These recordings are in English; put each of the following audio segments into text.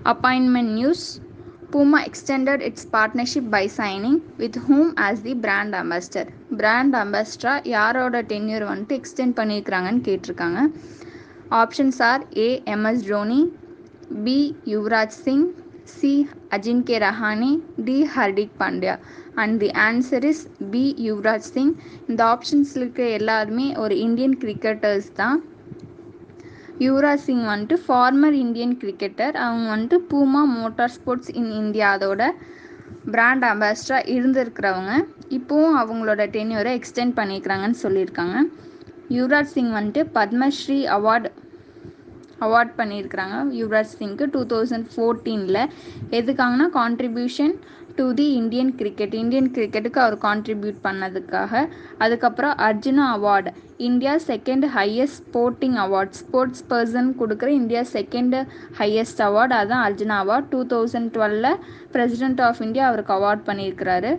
Appointment news. Puma extended its partnership by signing with whom as the brand ambassador. Brand ambassador யாரோட tenure வந்துட்டு extend பண்ணியிருக்கிறாங்கன்னு கேட்டிருக்காங்க. Options are A MS Dhoni, B Yuvraj Singh, C Ajinkya Rahane, D Hardik Pandya. And the answer is B Yuvraj Singh. இந்த ஆப்ஷன்ஸில் இருக்க எல்லாருமே ஒரு Indian cricketers தான். யுவராஜ் சிங் வந்துட்டு ஃபார்மர் இந்தியன் கிரிக்கெட்டர். அவங்க வந்துட்டு பூமா மோட்டார் ஸ்போர்ட்ஸ் இன் இந்தியா அதோட பிராண்ட் அம்பாசிடராக இருந்திருக்கிறவங்க. இப்போவும் அவங்களோட டென்யூரை எக்ஸ்டெண்ட் பண்ணியிருக்கிறாங்கன்னு சொல்லியிருக்காங்க. யுவராஜ் சிங் வந்துட்டு பத்மஸ்ரீ அவார்ட் பண்ணியிருக்கிறாங்க யுவராஜ் சிங்க்கு 2014. எதுக்காகனா கான்ட்ரிபியூஷன் டு தி இந்தியன் கிரிக்கெட்டுக்கு அவர் கான்ட்ரிபியூட் பண்ணதுக்காக. அதுக்கப்புறம் Arjuna award, India second highest sporting award, sports person கொடுக்குற இந்தியா செகண்ட் ஹையஸ்ட் அவார்டு, அதுதான் Arjuna award. 2012 president of India அவருக்கு அவார்ட் பண்ணியிருக்கிறாரு.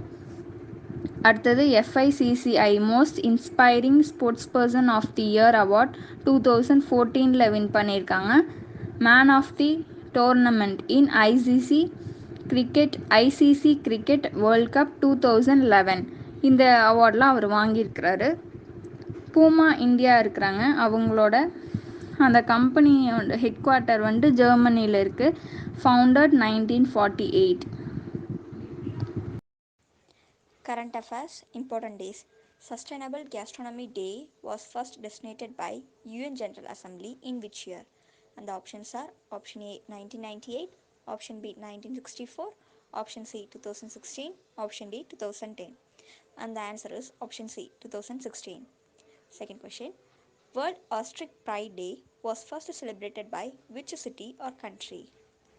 அடுத்தது FICCI most inspiring sports person of the year award 2014 win பண்ணியிருக்காங்க. Man of the tournament in ICC cricket world cup 2011 இந்த அவார்ட்லாம் அவர் வாங்கியிருக்கிறாரு. பூமா India இருக்கிறாங்க, அவங்களோட அந்த கம்பெனியோட ஹெட் குவார்ட்டர் வந்துட்டு ஜெர்மனியில் இருக்குது. Founded 1948. Current affairs, important days. Sustainable Gastronomy Day was first designated by UN General Assembly in which year? And the options are option A 1998, option B 1964, option C 2016, option D 2010. And the answer is option C 2016. Second question. World Ostrich Pride Day was first celebrated by which city or country?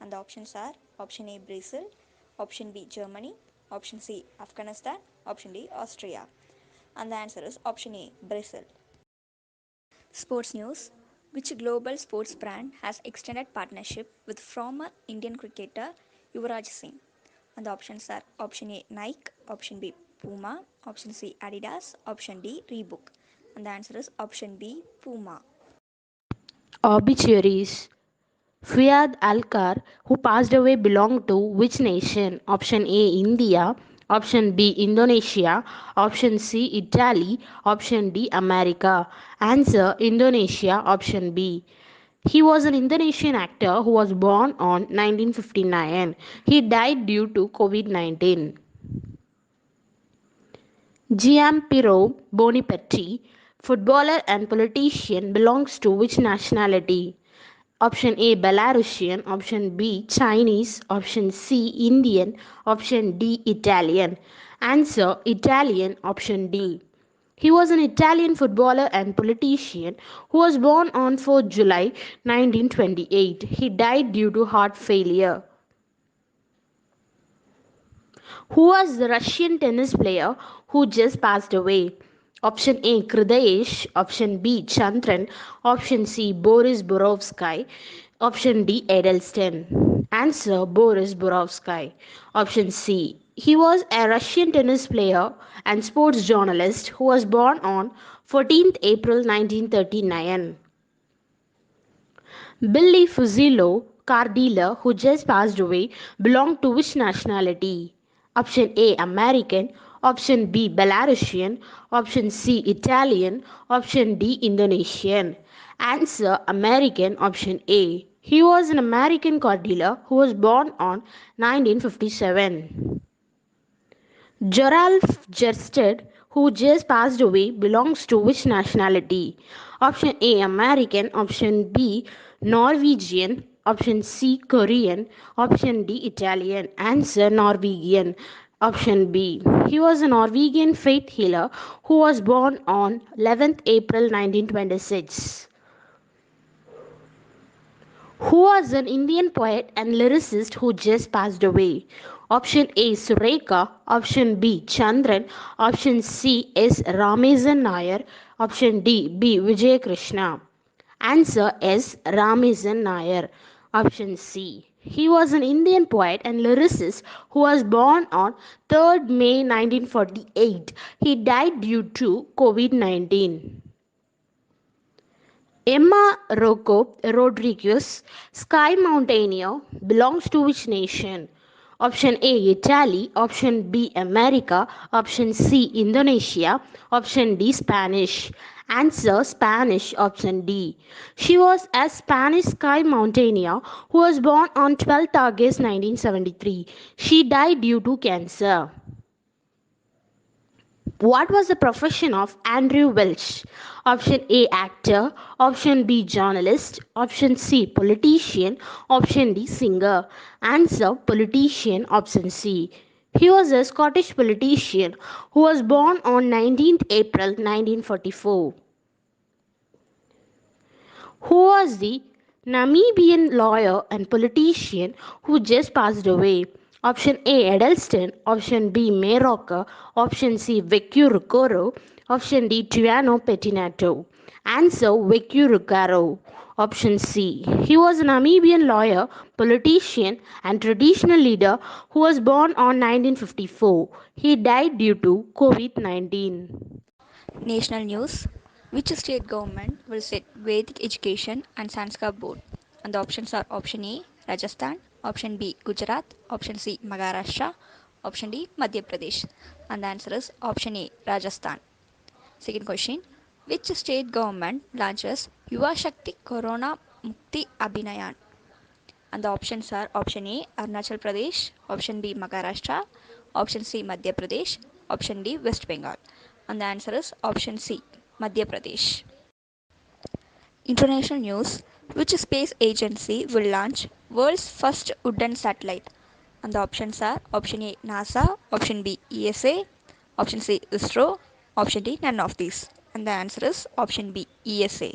And the options are option A Brazil, option B Germany, option C Afghanistan, option D Austria. And the answer is option A Brazil. Sports news. Which global sports brand has extended partnership with former Indian cricketer Yuvraj Singh? And the options are option A Nike, option B Puma, option C Adidas, option D Reebok. And the answer is option B Puma. Obituaries. Fiyad Alkar, who passed away, belonged to which nation? Option A India, option B Indonesia, option C Italy, option D America. Answer Indonesia, option B. He was an Indonesian actor who was born on 1959. He died due to COVID-19. Giampiro Bonipetti, footballer and politician, belongs to which nationality? Option A Belarusian, option B Chinese, option C Indian, option D Italian. Answer Italian, option D. He was an Italian footballer and politician who was born on 4th July 1928. He died due to heart failure. Who was the Russian tennis player who just passed away? Option A Kridayesh, option B Chandran, option C Boris Borovsky, option D Edelstein. Answer Boris Borovsky, option C. He was a Russian tennis player and sports journalist who was born on 14th April 1939. Billy Fuzilo, car dealer who just passed away, belonged to which nationality? Option A American, option B Belarusian, option C Italian, option D Indonesian. Answer American, option A. He was an American car dealer who was born on 1957. Geralf Gersted, who just passed away, belongs to which nationality? Option A American, option B Norwegian, option C Korean, option D Italian. Answer Norwegian, option B. He was a Norwegian faith healer who was born on 11th April 1926. Who was an Indian poet and lyricist who just passed away? Option A Surekha, option B Chandran, option C S Ramezan Nair, option D B Vijay Krishna. Answer S Ramezan Nair, option C. He was an Indian poet and lyricist who was born on 3rd May 1948. He died due to COVID-19. Emma Rocco Rodriguez, sky mountaineer, belongs to which nation? Option A Italy, option B America, option C Indonesia, option D Spanish. Answer Spanish, option D. She was a Spanish sky mountaineer who was born on 12th August 1973. She died due to cancer. What was the profession of Andrew Welch? Option A actor, option B journalist, option C politician, option D singer. Answer politician, option C. He was a Scottish politician who was born on 19th April 1944. Who was the Namibian lawyer and politician who just passed away? Option A Edelston, option B Mayrocker, option C Veku Rukoro, option D Tuano Pettinato. Answer Veku Rukaro. Option C. He was a Namibian lawyer, politician, and traditional leader who was born on 1954. He died due to COVID 19. National news. Which state government will set Vedic education and Sanskar board? And the options are option A Rajasthan, option B Gujarat, option C Maharashtra, option D Madhya Pradesh. And the answer is option A Rajasthan. Second question. Which state government launches Yuva Shakti Corona Mukti Abhinayan? And the options are option A Arunachal Pradesh, option B Maharashtra, option C Madhya Pradesh, option D West Bengal. And the answer is option C Madhya Pradesh. International news. Which space agency will launch world's first wooden satellite? And the options are option A NASA, option B ESA, option C ISRO, option D none of these. And the answer is option B ESA.